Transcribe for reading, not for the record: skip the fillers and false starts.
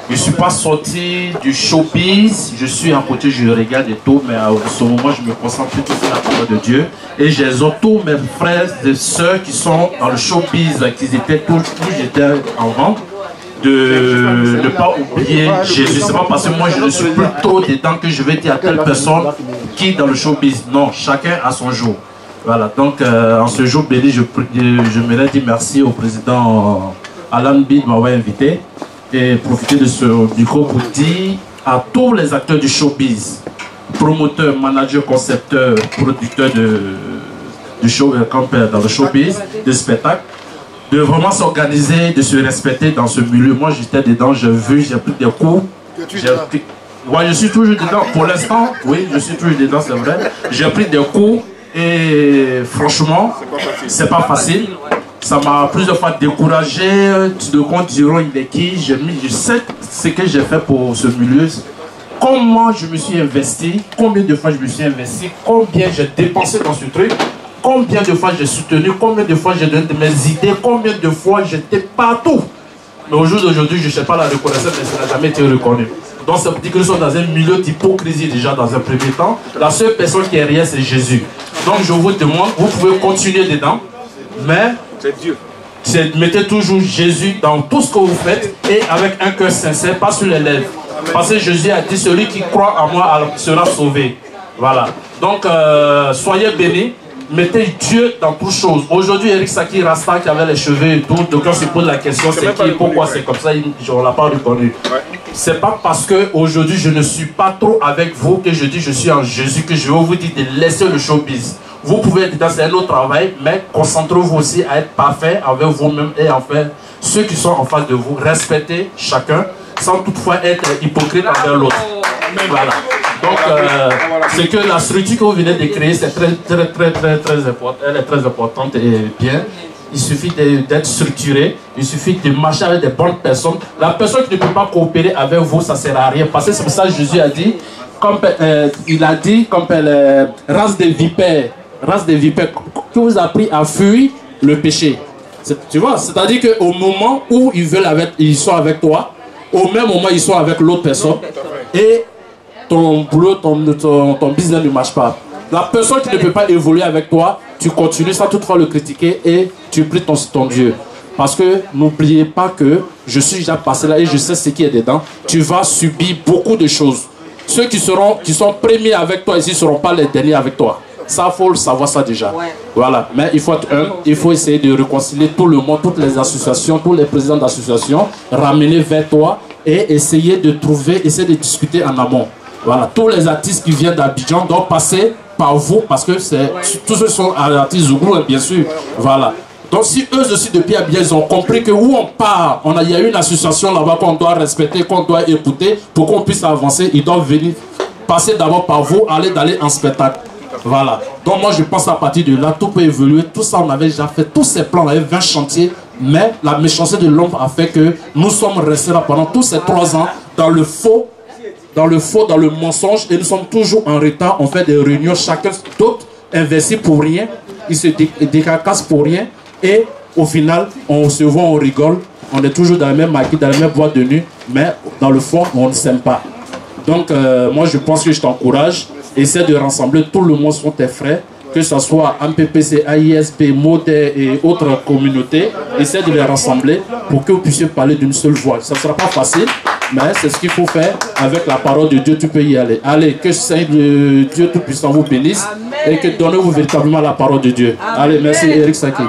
Je ne suis pas sorti du showbiz, je suis à côté, je regarde et tout, mais à ce moment, je me concentre plutôt sur la parole de Dieu. Et j'exhorte tous mes frères et sœurs qui sont dans le showbiz, qui étaient tous j'étais en vente, de ne pas oublier Jésus. C'est pas parce que moi je ne suis plus trop dedans que je vais dire à telle personne qui est dans le showbiz. Non, chacun a son jour. Voilà, donc en ce jour béni, je me dire merci au président Alan B de m'avoir invité et profiter de ce micro pour dire à tous les acteurs du showbiz, promoteurs, managers, concepteurs, producteurs du show, dans le showbiz, de spectacle, de vraiment s'organiser, de se respecter dans ce milieu. Moi j'étais dedans, j'ai vu, j'ai pris des coups. Ouais, je suis toujours dedans. Pour l'instant, oui, je suis toujours dedans, c'est vrai. J'ai pris des coups et franchement, c'est pas facile. Ça m'a plusieurs fois découragé. De compte diront il est qui. Je sais ce que j'ai fait pour ce milieu. Comment je me suis investi, combien de fois je me suis investi, combien j'ai dépensé dans ce truc, combien de fois j'ai soutenu, combien de fois j'ai donné mes idées, combien de fois j'étais partout. Mais au jour d'aujourd'hui, je ne sais pas la reconnaissance, mais ça n'a jamais été reconnu. Donc ça veut dire que nous sommes dans un milieu d'hypocrisie déjà dans un premier temps. La seule personne qui est réelle, c'est Jésus. Donc je vous demande, vous pouvez continuer dedans, mais c'est Dieu. Mettez toujours Jésus dans tout ce que vous faites et avec un cœur sincère, pas sur les lèvres. Parce que Jésus a dit, celui qui croit en moi sera sauvé. Voilà. Donc soyez bénis. Mettez Dieu dans toutes choses. Aujourd'hui, Eric Saki Rasta qui avait les cheveux et tout, donc on se pose la question, c'est qui, pourquoi c'est comme ça, on ne l'a pas reconnu. C'est pas parce que aujourd'hui je ne suis pas trop avec vous que je dis je suis en Jésus que je vais vous dire de laisser le showbiz. Vous pouvez être dans un autre travail, mais concentrez-vous aussi à être parfait avec vous-même et enfin ceux qui sont en face de vous. Respectez chacun sans toutefois être hypocrite envers l'autre. Voilà. Donc, c'est que la structure que vous venez de créer, c'est très important. Elle est très importante et bien. Il suffit d'être structuré, il suffit de marcher avec des bonnes personnes. La personne qui ne peut pas coopérer avec vous, ça ne sert à rien. Parce que c'est pour ça que Jésus a dit, comme il a dit, comme race des vipères, qui vous a appris à fuir le péché. Tu vois, c'est-à-dire qu'au moment où ils sont avec toi, au même moment ils sont avec l'autre personne, et ton boulot, ton business ne marche pas. La personne qui ne peut pas évoluer avec toi, tu continues sans toutefois le critiquer et tu pries ton Dieu. Parce que n'oubliez pas que je suis déjà passé là et je sais ce qui est dedans. Tu vas subir beaucoup de choses. Ceux qui sont premiers avec toi ici ne seront pas les derniers avec toi. Ça, il faut le savoir ça déjà. Ouais. Voilà. Mais il faut être humble, il faut essayer de réconcilier tout le monde, toutes les associations, tous les présidents d'associations, ramener vers toi et essayer de discuter en amont. Voilà. Tous les artistes qui viennent d'Abidjan doivent passer par vous parce que tous ceux qui sont artistes Zougou, bien sûr. Voilà. Donc si eux aussi depuis Abidjan, ils ont compris que où on part, il y a une association là-bas qu'on doit respecter, qu'on doit écouter pour qu'on puisse avancer, ils doivent venir passer d'abord par vous, d'aller en spectacle. Voilà. Donc moi je pense à partir de là, tout peut évoluer. Tout ça on avait déjà fait, tous ces plans, on avait 20 chantiers. Mais la méchanceté de l'homme a fait que nous sommes restés là pendant tous ces 3 ans dans le faux, dans le mensonge. Et nous sommes toujours en retard. On fait des réunions, chacun d'autre investit pour rien. Il se décarcasse pour rien. Et au final, on se voit, on rigole. On est toujours dans la même maquille, dans la même boîte de nuit. Mais dans le fond, on ne s'aime pas. Donc moi je pense que je t'encourage. Essaie de rassembler tout le monde sur tes frères, que ce soit MPPC, AISP, MODE et autres communautés. Essaie de les rassembler pour que vous puissiez parler d'une seule voix. Ça ne sera pas facile, mais c'est ce qu'il faut faire avec la parole de Dieu. Tu peux y aller. Allez, que Dieu Tout-Puissant vous bénisse et que donnez-vous véritablement la parole de Dieu. Allez, merci Eric Saki.